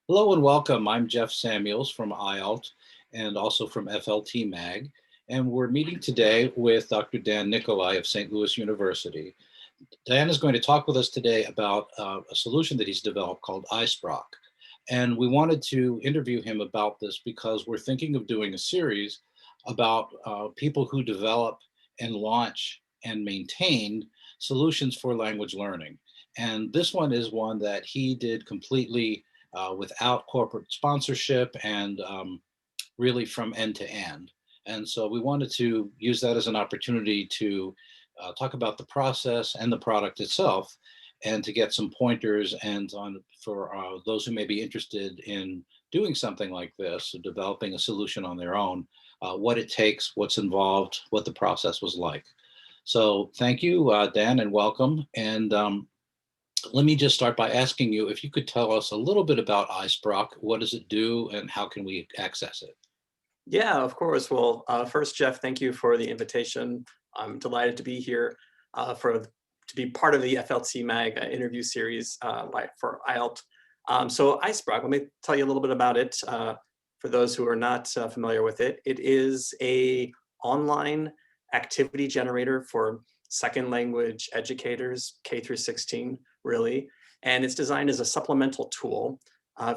Hello and welcome. I'm Jeff Samuels from IALLT and also from FLT Mag. And we're meeting today with Dr. Dan Nickolai of St. Louis University. Dan is going to talk with us today about a solution that he's developed called iSprock. And we wanted to interview him about this because we're thinking of doing a series about people who develop and launch and maintain solutions for language learning. And this one is one that he did completely without corporate sponsorship and really from end to end. And so we wanted to use that as an opportunity to talk about the process and the product itself and to get some pointers and on for those who may be interested in doing something like this, developing a solution on their own, what it takes, what's involved, what the process was like. So thank you, Dan, and welcome. And let me just start by asking you if you could tell us a little bit about iSprock. What does it do and how can we access it? Yeah, of course. Well, first, Jeff, thank you for the invitation. I'm delighted to be here to be part of the FLT Mag interview series for IALT. So iSprock, let me tell you a little bit about it. For those who are not familiar with it, it is a online activity generator for second language educators, K through 16, really. And it's designed as a supplemental tool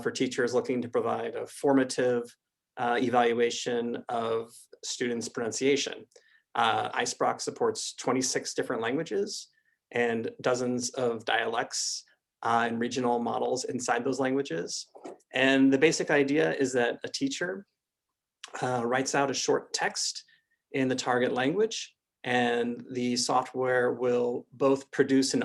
for teachers looking to provide a formative evaluation of students' pronunciation. iSprock supports 26 different languages and dozens of dialects and regional models inside those languages. And the basic idea is that a teacher writes out a short text in the target language, and the software will both produce an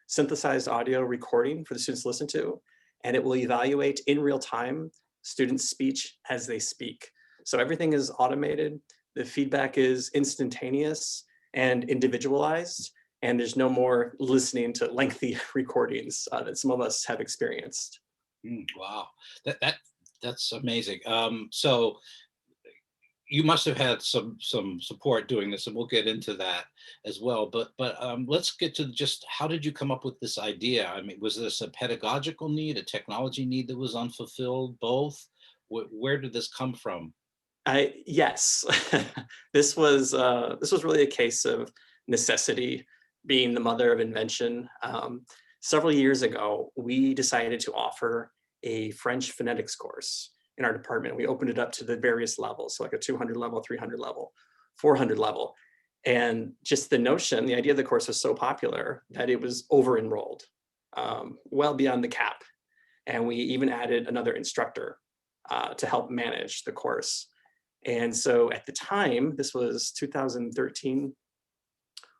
synthesized audio recording for the students to listen to, and it will evaluate in real time students' speech as they speak. So everything is automated, the feedback is instantaneous and individualized, and there's no more listening to lengthy recordings that some of us have experienced. Wow, that's amazing. So you must have had some support doing this, and we'll get into that as well. But let's get to just how did you come up with this idea? I mean, was this a pedagogical need, a technology need that was unfulfilled, both? Where did this come from? Yes, this was really a case of necessity being the mother of invention. Several years ago, we decided to offer a French phonetics course in our department. We opened it up to the various levels, so like a 200 level, 300 level, 400 level. And just the notion, the idea of the course was so popular that it was over enrolled, well beyond the cap. And we even added another instructor to help manage the course. And so at the time, this was 2013,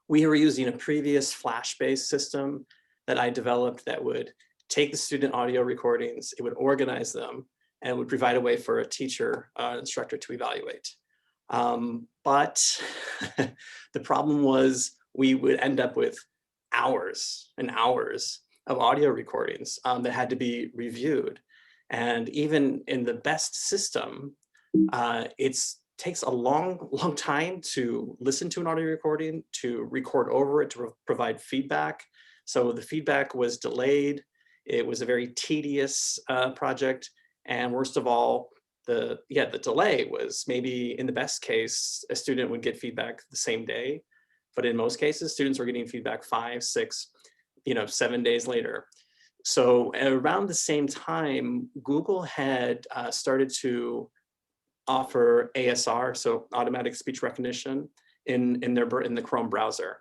we were using a previous Flash-based system that I developed that would take the student audio recordings, it would organize them, and it would provide a way for a teacher, instructor to evaluate. But the problem was we would end up with hours and hours of audio recordings that had to be reviewed. And even in the best system, it takes a long time to listen to an audio recording, to record over it, to provide feedback. So the feedback was delayed. It was a very tedious project. And worst of all, the delay was maybe in the best case, a student would get feedback the same day. But in most cases, students were getting feedback 5, 6, 7 days later. So around the same time, Google had started to offer ASR, so automatic speech recognition, in the Chrome browser.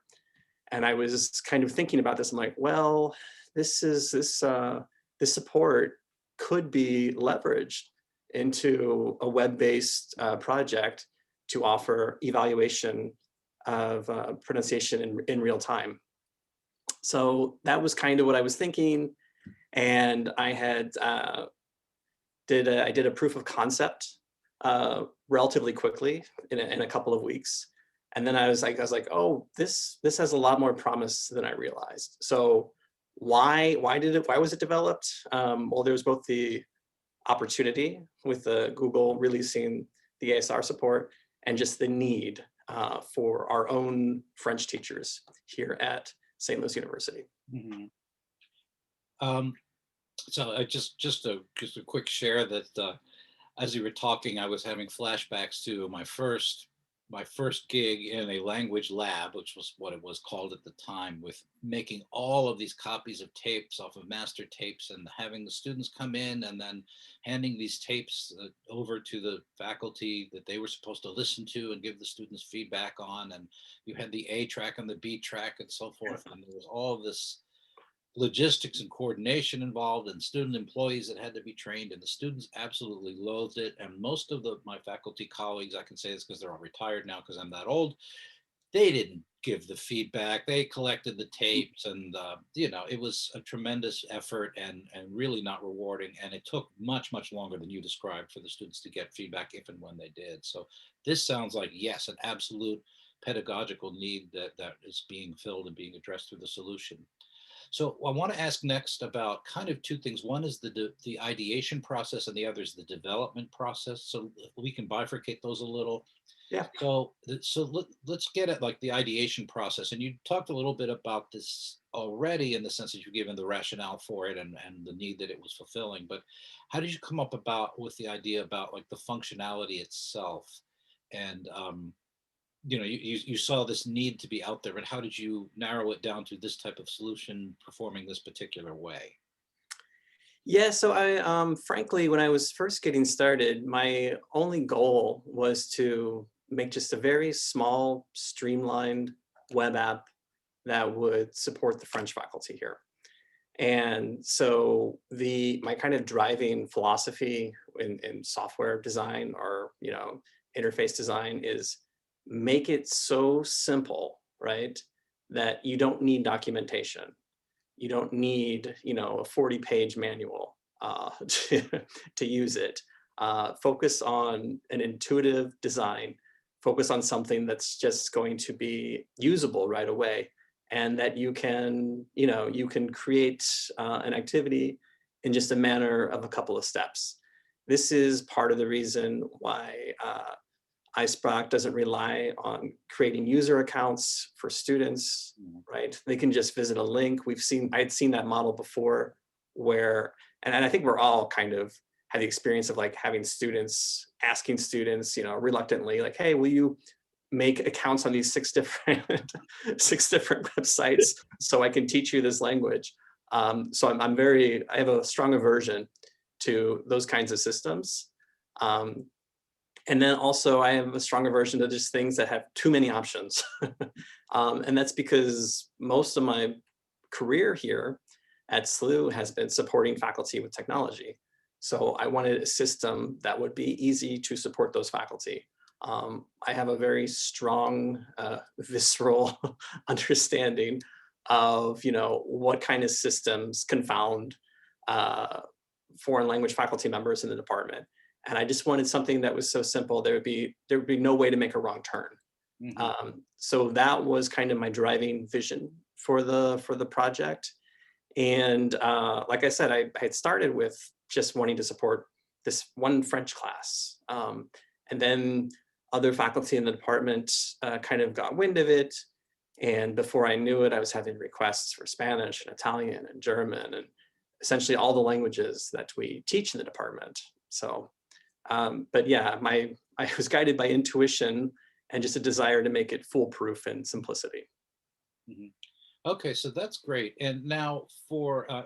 And I was kind of thinking about this. I'm like, well, this support could be leveraged into a web-based project to offer evaluation of pronunciation in real time. So that was kind of what I was thinking, and I had did a proof of concept relatively quickly in a couple of weeks. And then I was like, oh, this has a lot more promise than I realized. So why was it developed? Well, there was both the opportunity with Google releasing the ASR support and just the need for our own French teachers here at St. Louis University. Mhm. Um, So just a quick share that as you were talking, I was having flashbacks to my first gig in a language lab, which was what it was called at the time, with making all of these copies of tapes off of master tapes and having the students come in and then handing these tapes over to the faculty that they were supposed to listen to and give the students feedback on. And you had the A track and the B track and so forth. And there was all this logistics and coordination involved and student employees that had to be trained, and the students absolutely loathed it. And most of my faculty colleagues, I can say this because they're all retired now because I'm that old, they didn't give the feedback. They collected the tapes, and it was a tremendous effort and really not rewarding. And it took much longer than you described for the students to get feedback if and when they did. So this sounds like, yes, an absolute pedagogical need that is being filled and being addressed through the solution. So I want to ask next about kind of two things. One is the ideation process, and the other is the development process. So we can bifurcate those a little. Yeah. Let's get at like the ideation process. And you talked a little bit about this already in the sense that you've given the rationale for it and the need that it was fulfilling. But how did you come up about with the idea about like the functionality itself? And you saw this need to be out there, but how did you narrow it down to this type of solution performing this particular way? Yeah, so frankly, when I was first getting started, my only goal was to make just a very small, streamlined web app that would support the French faculty here. And so my kind of driving philosophy in software design or interface design is make it so simple, right, that you don't need documentation. You don't need a 40-page manual to, to use it. Focus on an intuitive design. Focus on something that's just going to be usable right away, and that you can create an activity in just a matter of a couple of steps. This is part of the reason why iSprock doesn't rely on creating user accounts for students, Mhm. right? They can just visit a link. I'd seen that model before where, and I think we're all kind of had the experience of like having students, asking students, reluctantly, like, hey, will you make accounts on these six different six different websites so I can teach you this language? So I have a strong aversion to those kinds of systems. Um, and then also I have a strong aversion to just things that have too many options. And that's because most of my career here at SLU has been supporting faculty with technology. So I wanted a system that would be easy to support those faculty. I have a very strong, visceral understanding of what kind of systems confound uh, foreign language faculty members in the department, and I just wanted something that was so simple there would be no way to make a wrong turn. Mhm. So that was kind of my driving vision for the project. And like I said, I had started with just wanting to support this one French class, and then other faculty in the department kind of got wind of it. And before I knew it, I was having requests for Spanish and Italian and German and essentially all the languages that we teach in the department. So but yeah, I was guided by intuition and just a desire to make it foolproof and simplicity. Mhm. Okay, so that's great. And now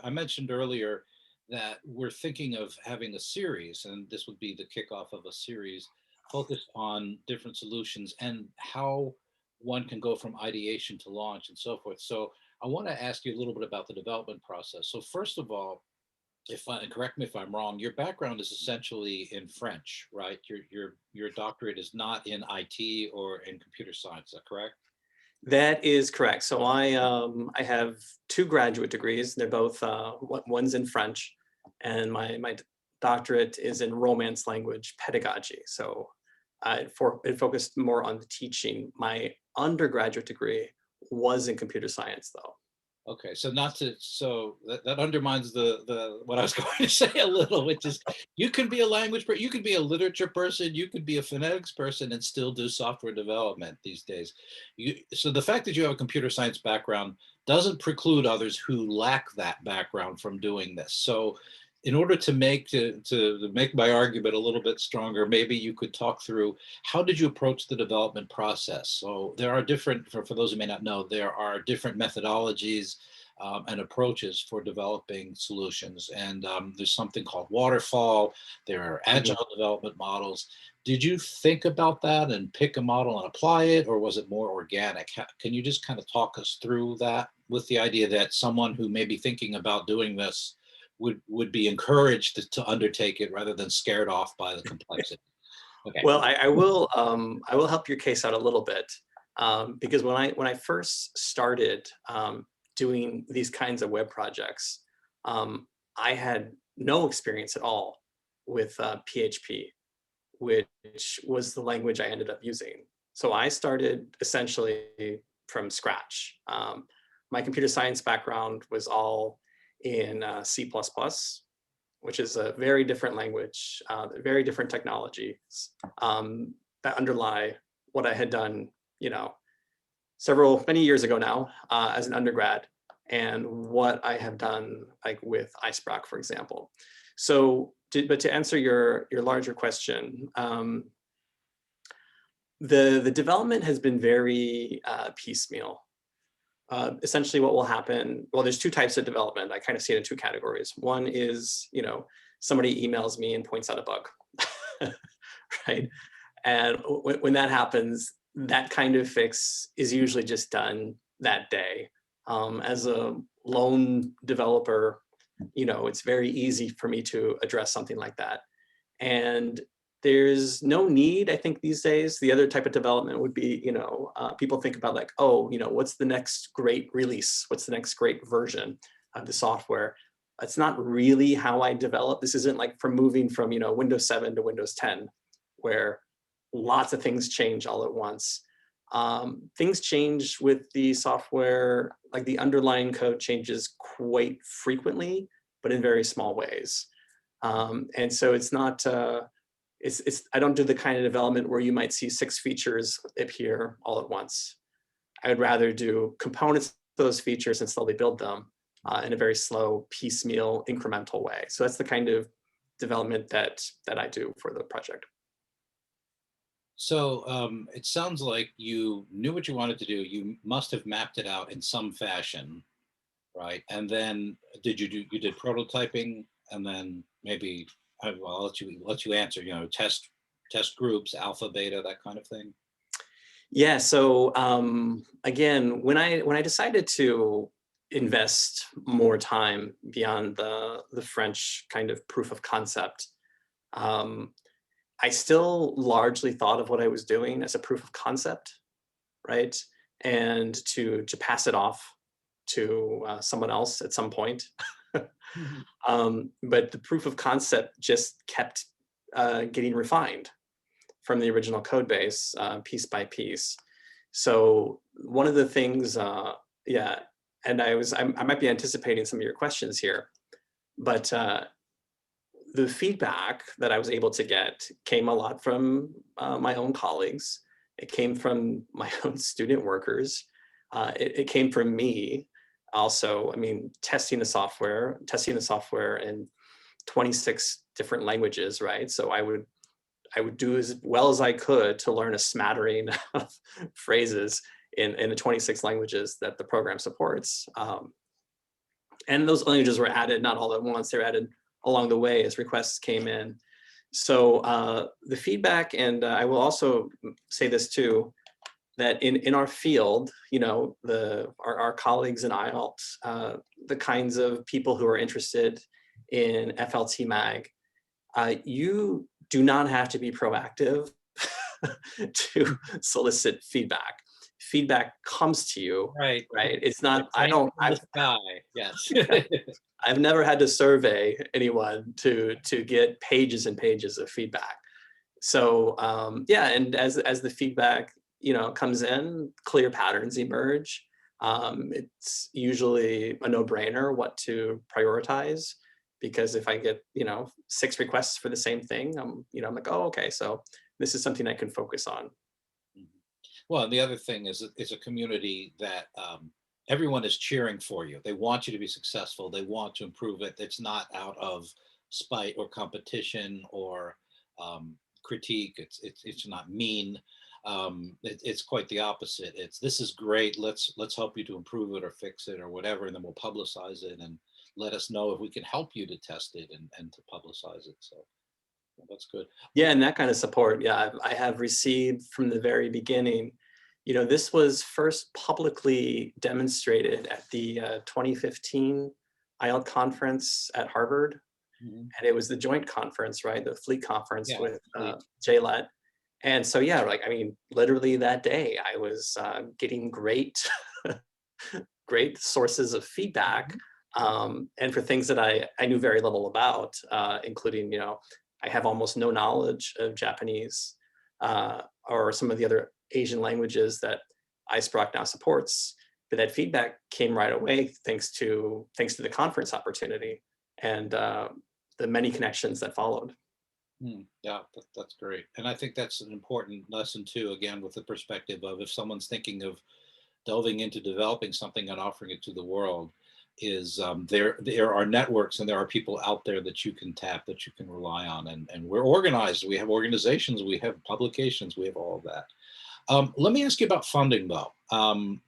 I mentioned earlier that we're thinking of having a series, and this would be the kickoff of a series focused on different solutions and how one can go from ideation to launch and so forth. So I want to ask you a little bit about the development process. So first of all, correct me if I'm wrong, your background is essentially in French, right? Your doctorate is not in IT or in computer science, is that correct? That is correct. So I have two graduate degrees. They're both one's in French, and my doctorate is in Romance language pedagogy. So it focused more on the teaching. My undergraduate degree was in computer science, though. Okay, so not to so that undermines the what I was going to say a little, which is you can be a language person, you could be a literature person, you could be a phonetics person and still do software development these days. So the fact that you have a computer science background doesn't preclude others who lack that background from doing this. So in order to make my argument a little bit stronger, maybe you could talk through how did you approach the development process? So there are different, for those who may not know, there are different methodologies and approaches for developing solutions. And there's something called waterfall. There are Mhm. agile development models. Did you think about that and pick a model and apply it, or was it more organic? Can you just kind of talk us through that with the idea that someone who may be thinking about doing this would be encouraged to undertake it rather than scared off by the complexity? Okay. Well, I will help your case out a little bit, because when I first started doing these kinds of web projects, um, I had no experience at all with PHP, which was the language I ended up using. So I started essentially from scratch. My computer science background was all in C++, which is a very different language, very different technologies that underlie what I had done, you know, many years ago now as an undergrad, and what I have done like with iSprock, for example. So, but to answer your larger question, the development has been very piecemeal. Essentially what will happen, well, there's two types of development. I kind of see it in two categories. One is, somebody emails me and points out a bug, right? And when that happens, that kind of fix is usually just done that day. As a lone developer, it's very easy for me to address something like that. And there's no need, I think, these days. The other type of development would be, people think about like, oh, what's the next great release? What's the next great version of the software? That's not really how I develop. This isn't like from moving from, Windows 7 to Windows 10, where lots of things change all at once. Things change with the software, like the underlying code changes quite frequently, but in very small ways. And so it's not, I don't do the kind of development where you might see 6 features appear all at once. I would rather do components of those features and slowly build them in a very slow, piecemeal, incremental way. So that's the kind of development that I do for the project. So it sounds like you knew what you wanted to do. You must have mapped it out in some fashion, right? And then you did prototyping, and then maybe well, I'll let you answer. Test groups, alpha, beta, that kind of thing. Yeah. So again, when I decided to invest more time beyond the French kind of proof of concept, um, I still largely thought of what I was doing as a proof of concept, right? And to pass it off to someone else at some point. Mhm. But the proof of concept just kept getting refined from the original code base, piece by piece. So one of the things, yeah, and I might be anticipating some of your questions here, but the feedback that I was able to get came a lot from my own colleagues. It came from my own student workers. It came from me also. I mean, testing the software in 26 different languages, right? So I would do as well as I could to learn a smattering of phrases in the 26 languages that the program supports. And those languages were added not all at once, they were added along the way as requests came in. So the feedback, and I will also say this too, that in our field, our colleagues in IALLT, the kinds of people who are interested in FLT MAG, you do not have to be proactive to solicit feedback. Feedback comes to you, Right. right? It's Like not, rain from the sky. Yes. I've never had to survey anyone to get pages and pages of feedback. So yeah, and as the feedback comes in, clear patterns emerge. It's usually a no-brainer what to prioritize, because if I get, 6 requests for the same thing, I'm like, oh, okay, so this is something I can focus on. Mhm. Well, and the other thing is it's a community that everyone is cheering for you. They want you to be successful. They want to improve it. It's not out of spite or competition or critique. It's not mean. It's quite the opposite. It's this is great. Let's help you to improve it or fix it or whatever, and then we'll publicize it and let us know if we can help you to test it and to publicize it. So well, that's good. Yeah, and that kind of support, yeah, I have received from the very beginning. This was first publicly demonstrated at the 2015 IALT conference at Harvard, Mhm. and it was the joint conference, right, the fleet conference Yeah, with complete. JLET. And so, yeah, like, I mean, literally that day, I was getting great, great sources of feedback, Mhm. and for things that I knew very little about, including, I have almost no knowledge of Japanese, or some of the other Asian languages that iSprock now supports. But that feedback came right away, thanks to the conference opportunity and the many connections that followed. Yeah, that's great. And I think that's an important lesson too, again, with the perspective of if someone's thinking of delving into developing something and offering it to the world, is there are networks and there are people out there that you can tap, that you can rely on. And we're organized. We have organizations, we have publications, we have all of that. Let me ask you about funding, though.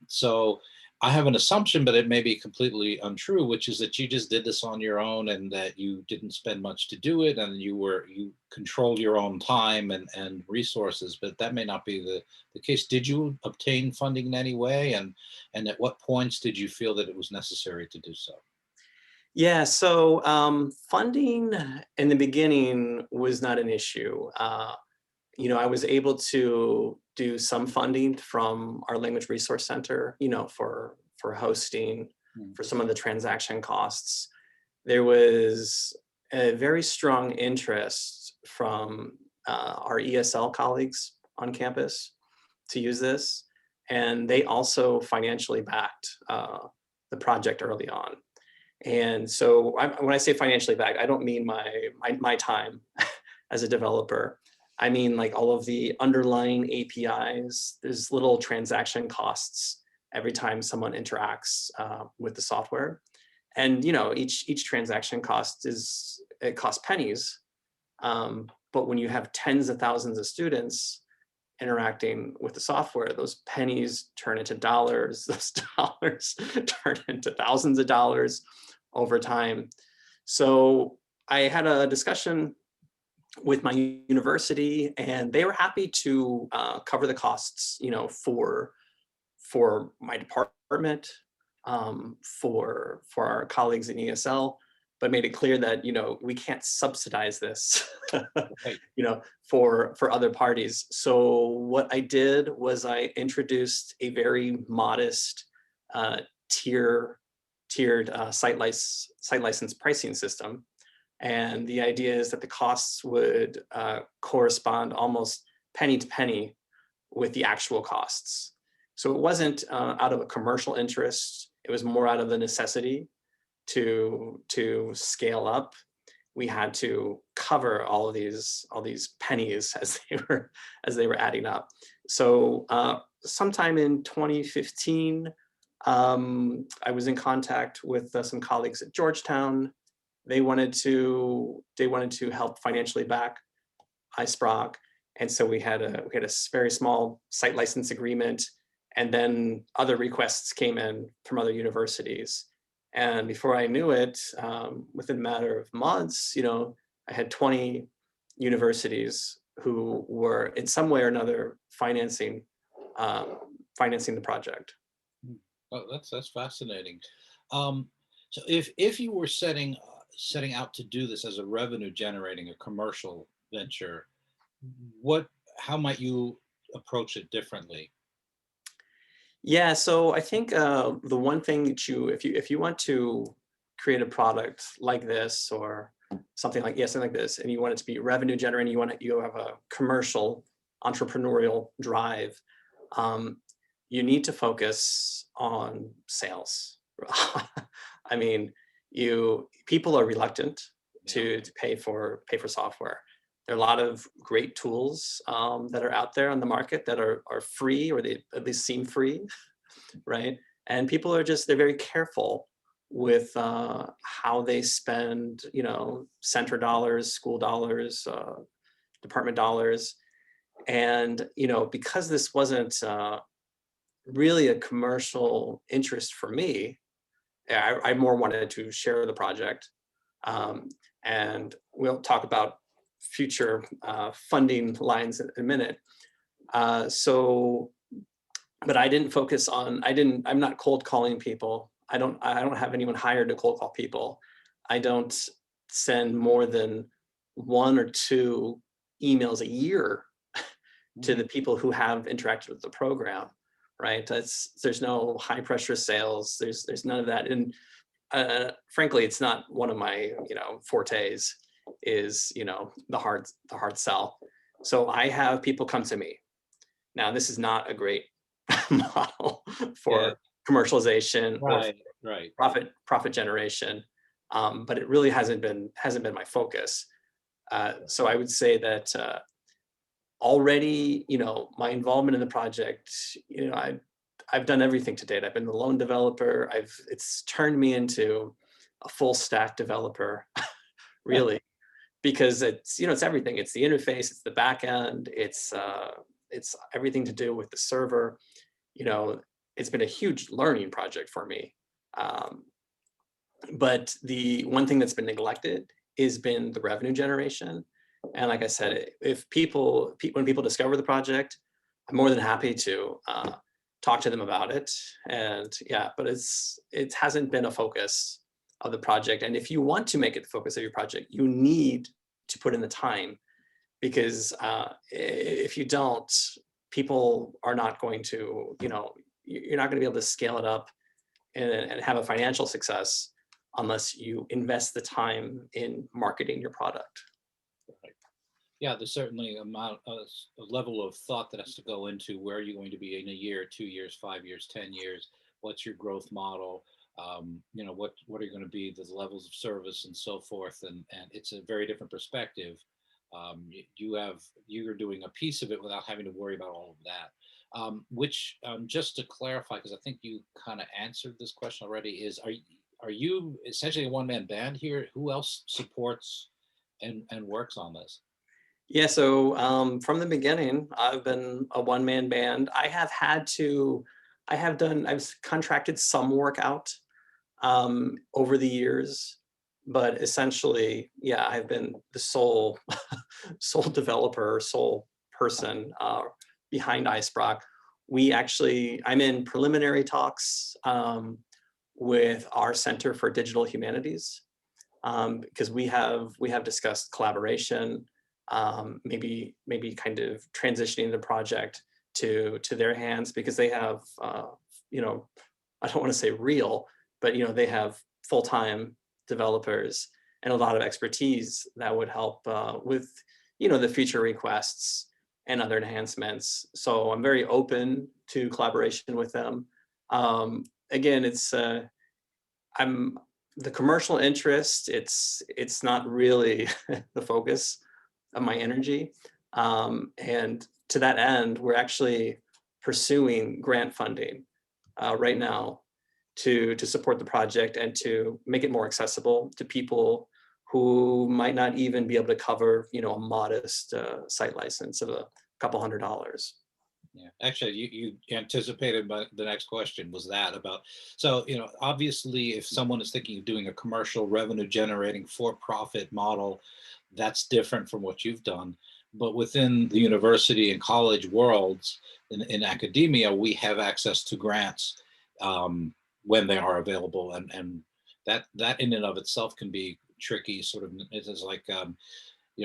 So I have an assumption, but it may be completely untrue, which is that you just did this on your own and that you didn't spend much to do it, and you control your own time and resources. But that may not be the case. Did you obtain funding in any way, and at what points did you feel that it was necessary to do so? Yeah, so funding in the beginning was not an issue. I was able to do some funding from our language resource center, for hosting, Mm. for some of the transaction costs. There was a very strong interest from our ESL colleagues on campus to use this, and they also financially backed the project early on. And so when I say financially backed, I don't mean my time as a developer. I mean, like, all of the underlying APIs. There's little transaction costs every time someone interacts with the software, and each transaction it costs pennies. But when you have tens of thousands of students interacting with the software, those pennies turn into dollars. Those dollars turn into thousands of dollars over time. So I had a discussion with my university, and they were happy to cover the costs, for my department, for our colleagues in ESL, but made it clear that we can't subsidize this, Right. for other parties. So what I did was I introduced a very modest uh, tier tiered site license pricing system. And the idea is that the costs would correspond almost penny to penny with the actual costs. So it wasn't out of a commercial interest. It was more out of the necessity to scale up. We had to cover all these pennies as they were adding up. So sometime in 2015, I was in contact with some colleagues at Georgetown. They wanted to help financially back iSprock, and so we had a very small site license agreement, and then other requests came in from other universities. And before I knew it, within a matter of months, I had 20 universities who were in some way or another um, financing the project. Mm. Oh, that's fascinating. Um, so if you were setting out to do this as a revenue generating, a commercial venture, what how might you approach it differently? Yeah, so I think the one thing that if you want to create a product like this, or something like this, and you want it to be revenue generating, you have a commercial entrepreneurial drive. Um, you need to focus on sales. I mean, people are reluctant Yeah. to pay for software. There are a lot of great tools that are out there on the market that are free, or they at least seem free, right? And people are they're very careful with how they spend, center dollars, school dollars, department dollars. And, because this wasn't really a commercial interest for me, I more wanted to share the project. Um, and we'll talk about future funding lines in a minute. So, but I didn't focus on, I'm not cold calling people. I don't have anyone hired to cold call people. I don't send more than one or two emails a year to Mhm. the people who have interacted with the program, right? There's no high pressure sales. There's none of that. And frankly, it's not one of my fortes. Is the hard sell. So I have people come to me. Now this is not a great model Yeah. for commercialization or Right. Right. profit generation, but it really hasn't been my focus. So I would say that already, my involvement in the project, I've done everything to date. I've been the lone developer. It's turned me into a full stack developer, really, because it's everything. It's the interface, it's the back end, it's everything to do with the server. You know, it's been a huge learning project for me. Um, but the one thing that's been neglected has been the revenue generation. And like I said, if when people discover the project, I'm more than happy to talk to them about it. And yeah, but it hasn't been a focus of the project. And if you want to make it the focus of your project, you need to put in the time, because if you don't, people are not going to, you're not going to be able to scale it up and have a financial success unless you invest the time in marketing your product. Yeah, there's certainly a level of thought that has to go into where you're going to be in a year, 2 years, 5 years, 10 years. What's your growth model? What are going to be the levels of service and so forth? And it's a very different perspective. You're doing a piece of it without having to worry about all of that. Which, just to clarify, because I think you kind of answered this question already, are you essentially a one man band here? Who else supports and works on this? Yeah, so from the beginning, I've been a one-man band. I've contracted some work out over the years, but essentially, yeah, I've been the sole sole developer, sole person behind iSprock. I'm in preliminary talks with our Center for Digital Humanities, because we have discussed collaboration, maybe kind of transitioning the project to their hands, because they have you know I don't want to say real, but they have full-time developers and a lot of expertise that would help with the feature requests and other enhancements. So I'm very open to collaboration with them. Again, I'm the commercial interest. It's not really the focus of my energy. And to that end, we're actually pursuing grant funding right now to support the project and to make it more accessible to people who might not even be able to cover, a modest site license of a couple $100s. Yeah, actually, you anticipated the next question was that about. So, obviously, if someone is thinking of doing a commercial revenue generating for profit model, that's different from what you've done. But within the university and college worlds, in academia, we have access to grants when they are available, and that in and of itself can be tricky. Sort of, it is like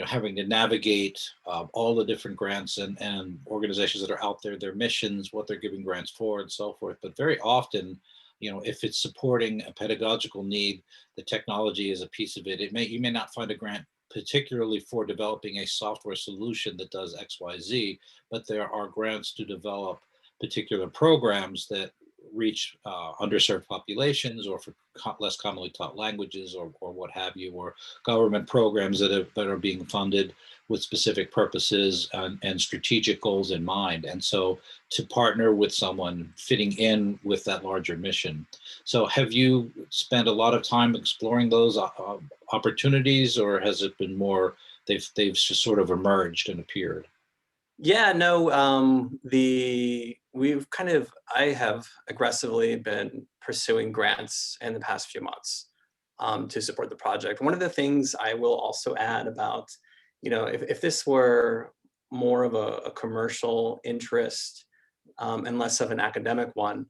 having to navigate all the different grants and organizations that are out there, their missions, what they're giving grants for, and so forth. But very often, if it's supporting a pedagogical need, the technology is a piece of it. You may not find a grant particularly for developing a software solution that does X, Y, Z, but there are grants to develop particular programs that reach underserved populations, or for less commonly taught languages, or what have you, or government programs that are being funded with specific purposes and strategic goals in mind. And so to partner with someone fitting in with that larger mission. So have you spent a lot of time exploring those opportunities, or has it been more they've just sort of emerged and appeared? Yeah, no, I have aggressively been pursuing grants in the past few months to support the project. One of the things I will also add about, if this were more of a commercial interest and less of an academic one,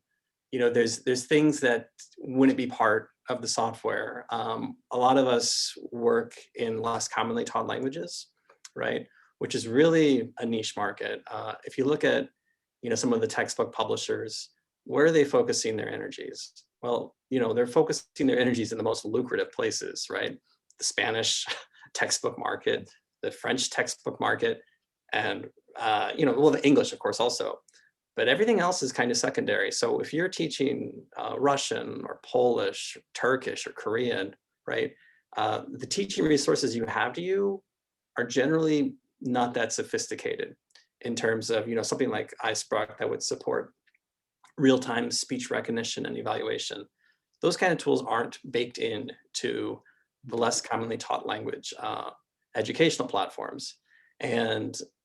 there's things that wouldn't be part of the software. A lot of us work in less commonly taught languages, right? Which is really a niche market. If you look at, some of the textbook publishers, where are they focusing their energies? Well, they're focusing their energies in the most lucrative places, right? The Spanish textbook market, the French textbook market, and well, the English, of course, also. But everything else is kind of secondary. So if you're teaching Russian or Polish, Turkish or Korean, right? The teaching resources you have to you are generally not that sophisticated in terms of, something like iSprock that would support real-time speech recognition and evaluation. Those kind of tools aren't baked in to the less commonly taught language educational platforms.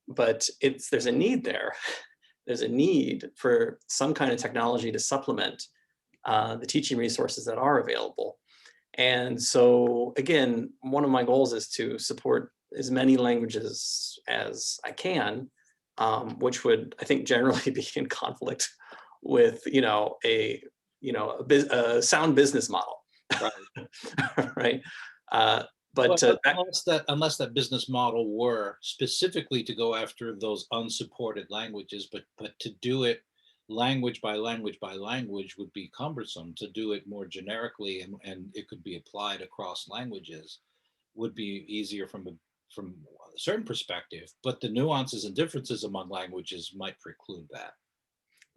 But there's a need there. There's a need for some kind of technology to supplement the teaching resources that are available. And so again, one of my goals is to support as many languages as I can, which would, I think, generally be in conflict with, a sound business model, Right. right? But unless that business model were specifically to go after those unsupported languages, but to do it language by language by language would be cumbersome. To do it more generically, and it could be applied across languages, would be easier from a certain perspective. But the nuances and differences among languages might preclude that.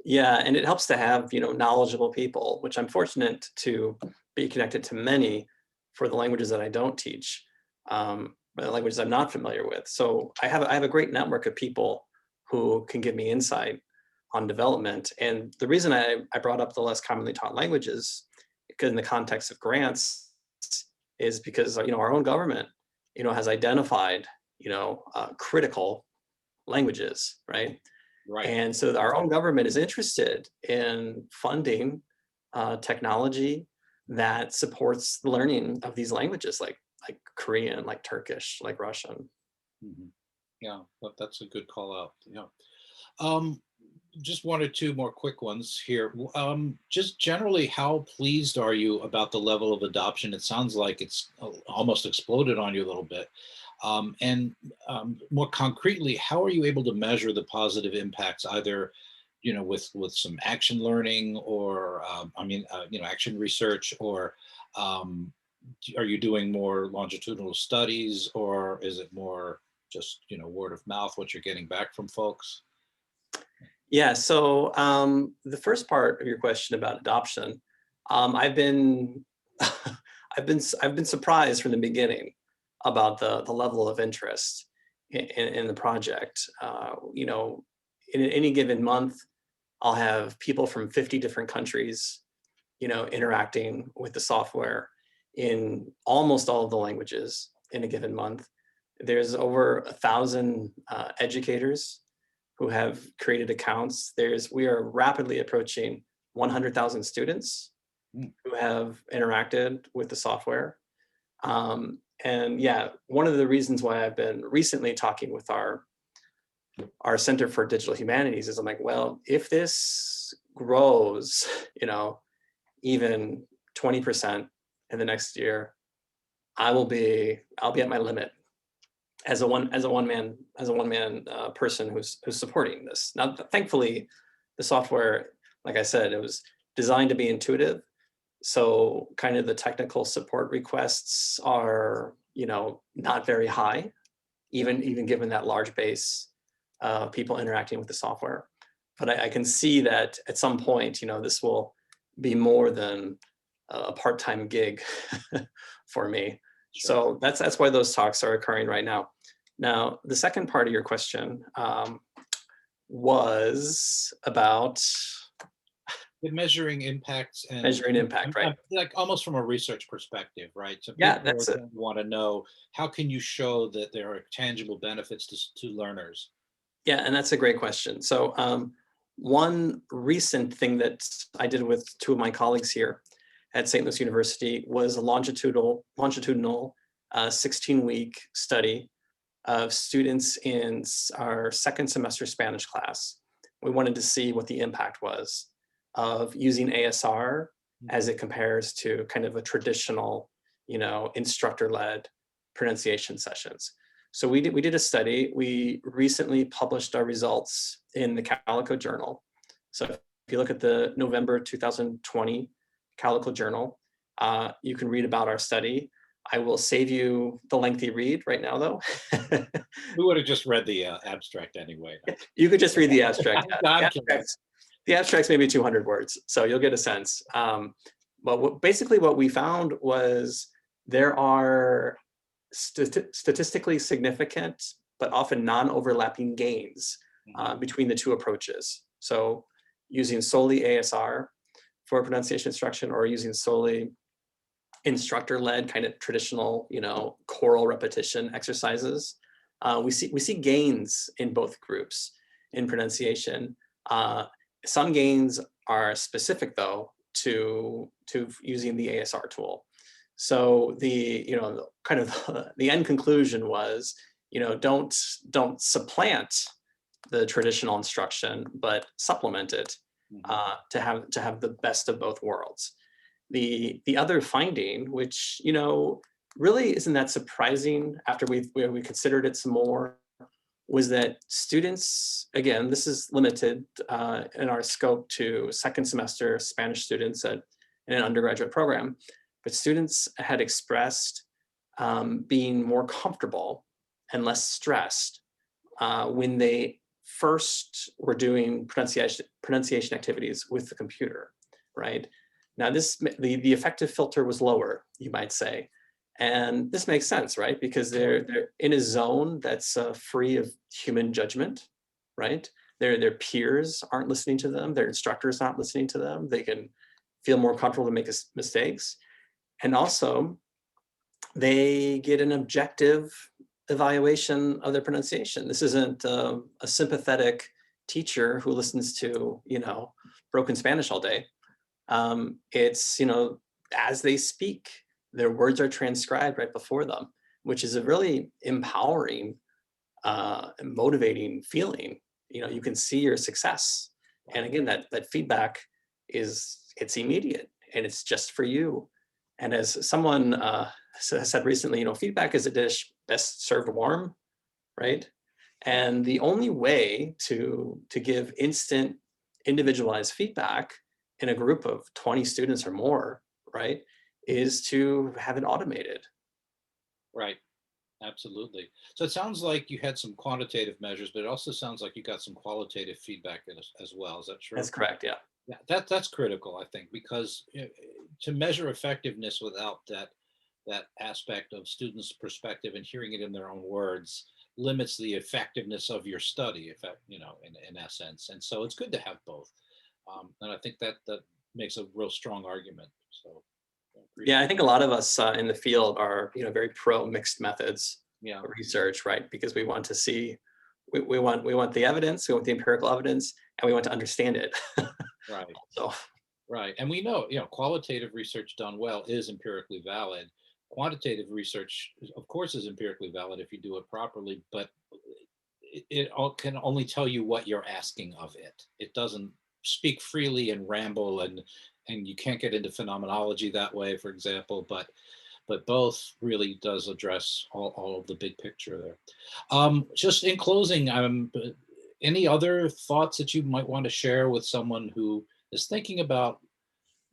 Yeah, and it helps to have, knowledgeable people, which I'm fortunate to be connected to many for the languages that I don't teach, the languages I'm not familiar with. So I have a great network of people who can give me insight on development. And the reason I brought up the less commonly taught languages, because in the context of grants, is because our own government, has identified, critical languages, right? Right. And so our own government is interested in funding technology that supports the learning of these languages, like Korean, like Turkish, like Russian. Mhm. Yeah, that's a good call out. Yeah. Um, just one or two more quick ones here. Just generally, how pleased are you about the level of adoption? It sounds like it's almost exploded on you a little bit. And more concretely, how are you able to measure the positive impacts, either, with some action learning, or action research, or um, are you doing more longitudinal studies, or is it more just word of mouth, what you're getting back from folks? Yeah, so the first part of your question about adoption, I've been I've been surprised from the beginning about the level of interest in the project. In any given month, I'll have people from 50 different countries, interacting with the software in almost all of the languages in a given month. There's over 1,000 educators who have created accounts. We are rapidly approaching 100,000 students Mm. who have interacted with the software. And yeah, one of the reasons why I've been recently talking with our Center for Digital Humanities is I'm like, well, if this grows, even 20% in the next year, I'll be at my limit as a one man person who's supporting this. Now, thankfully, the software, like I said, it was designed to be intuitive. So kind of the technical support requests are, not very high, even given that large base of people interacting with the software. but I can see that at some point, this will be more than a part-time gig for me. Sure. So that's why those talks are occurring right now. Now, the second part of your question was about The measuring impacts and measuring impact, right? like almost from a research perspective, right? So Yeah, people are that's it. going to want to know, how can you show that there are tangible benefits to learners? Yeah, and that's a great question. So one recent thing that I did with two of my colleagues here at St. Louis University was a longitudinal 16-week study of students in our second semester Spanish class. We wanted to see what the impact was of using ASR as it compares to kind of a traditional, instructor-led pronunciation sessions. So we did a study. We recently published our results in the Calico Journal. So if you look at the November 2020 Calico Journal, you can read about our study. I will save you the lengthy read right now, though. We would have just read the abstract anyway. You could just read the abstract. No, The I'm kidding. abstract's maybe 200 words, so you'll get a sense. But basically what we found was there are statistically significant, but often non-overlapping gains between the two approaches. So using solely ASR for pronunciation instruction or using solely instructor-led kind of traditional, choral repetition exercises, we see gains in both groups in pronunciation. Some gains are specific though to using the ASR tool. So the kind of the end conclusion was, don't supplant the traditional instruction, but supplement it to have the best of both worlds. The other finding, which really isn't that surprising after we considered it some more, was that students, again, this is limited in our scope to second semester Spanish students in an undergraduate program, but students had expressed being more comfortable and less stressed when they first were doing pronunciation activities with the computer, right? Now the effective filter was lower, you might say. And this makes sense, right? Because they're in a zone that's free of human judgment, right? Their peers aren't listening to them. Their instructor's not listening to them. They can feel more comfortable to make mistakes. And also, they get an objective evaluation of their pronunciation. This isn't a sympathetic teacher who listens to, broken Spanish all day. It's, as they speak, their words are transcribed right before them, which is a really empowering, motivating feeling. You can see your success. And again, that feedback it's immediate and it's just for you. And as someone said recently, feedback is a dish best served warm, right? And the only way to give instant individualized feedback in a group of 20 students or more, right, is to have it automated. Right. Absolutely. So it sounds like you had some quantitative measures, but it also sounds like you got some qualitative feedback as well. Is that true? That's correct, yeah. Yeah, that's critical, I think, because to measure effectiveness without that aspect of students' perspective and hearing it in their own words limits the effectiveness of your study, in essence. And so it's good to have both. And I think that makes a real strong argument. So Yeah, I think a lot of us in the field are, very pro mixed methods yeah, research, right? Because we want to see, we want the evidence, we want the empirical evidence, and we want to understand it. right. So Right. And we know, qualitative research done well is empirically valid. Quantitative research, of course, is empirically valid if you do it properly, but it can only tell you what you're asking of it. It doesn't speak freely and ramble, and you can't get into phenomenology that way, for example, but both really does address all of the big picture there. Just in closing, any other thoughts that you might want to share with someone who is thinking about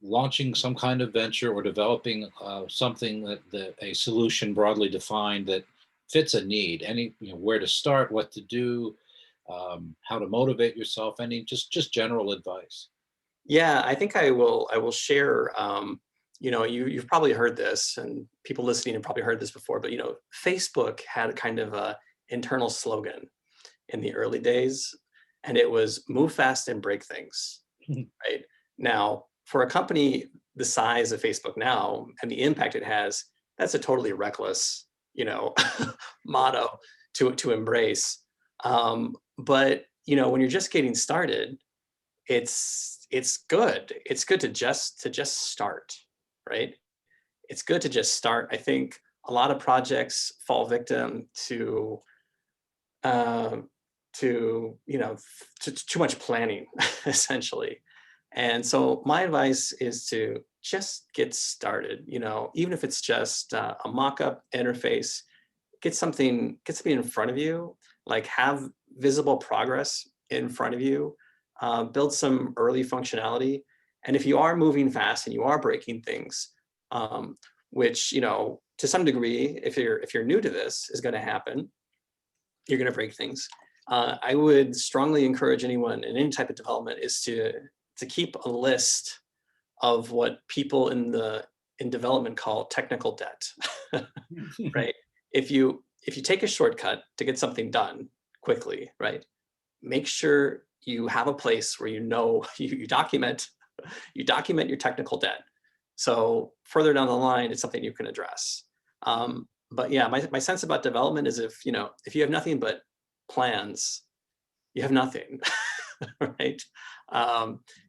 launching some kind of venture or developing something that a solution broadly defined that fits a need? Where to start, what to do, how to motivate yourself, any just general advice. Yeah, I think I will share, you've probably heard this, and people listening have probably heard this before, but Facebook had kind of a internal slogan in the early days, and it was move fast and break things, right? Now, for a company the size of Facebook now and the impact it has, that's a totally reckless, motto to embrace. But when you're just getting started, it's good. It's good to just start, right? It's good to just start. I think a lot of projects fall victim um, to too much planning, essentially. And so my advice is to just get started. Even if it's just a mock-up interface, get something in front of you, like have visible progress in front of you, build some early functionality. And if you are moving fast and you are breaking things, um, which to some degree, if you're new to this, is going to happen, you're going to break things. I would strongly encourage anyone in any type of development is to keep a list of what people in development call technical debt, right? If you take a shortcut to get something done quickly, right? Make sure you have a place where you document your technical debt. So further down the line, it's something you can address. But yeah, my sense about development is if you have nothing but plans, you have nothing, right?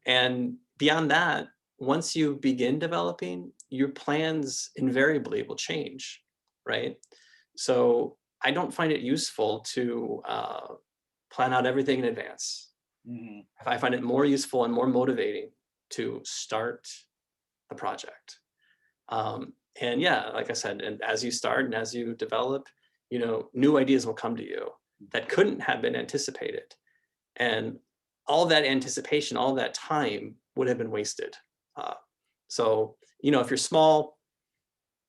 And beyond that, once you begin developing, your plans invariably will change, right? So I don't find it useful to plan out everything in advance. Mhm. I find it more useful and more motivating to start the project. And yeah, like I said, and as you start and as you develop, new ideas will come to you that couldn't have been anticipated. And all that anticipation, all that time would have been wasted. Uh, so, if you're small,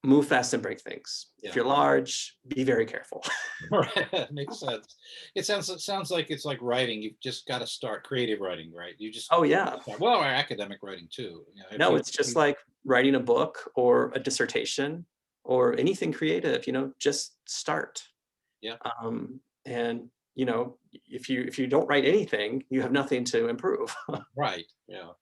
move fast and break things. If Yeah. you're large, be very careful. Right. That makes sense. It sounds like it's like writing. You've just got to start creative writing, right? You just Oh yeah. well, or academic writing too. If No, you, it's just like writing a book or a dissertation or anything creative, just start. yeah, And if you don't write anything, you have nothing to improve. right, yeah.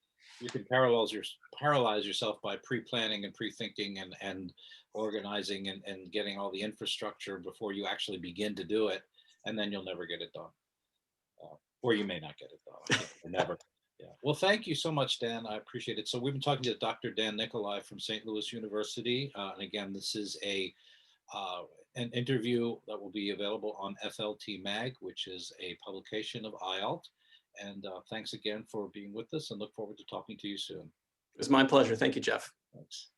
You can paralyze yourself by pre-planning and pre-thinking and organizing and getting all the infrastructure before you actually begin to do it, and then you'll never get it done. Or you may not get it done. Or never. Yeah. Well, thank you so much, Dan. I appreciate it. So we've been talking to Dr. Dan Nickolai from St. Louis University, and again, this is uh, an interview that will be available on FLT Mag, which is a publication of IALLT. And thanks again for being with us, and look forward to talking to you soon. It was my pleasure. Thank you, Jeff. Thanks.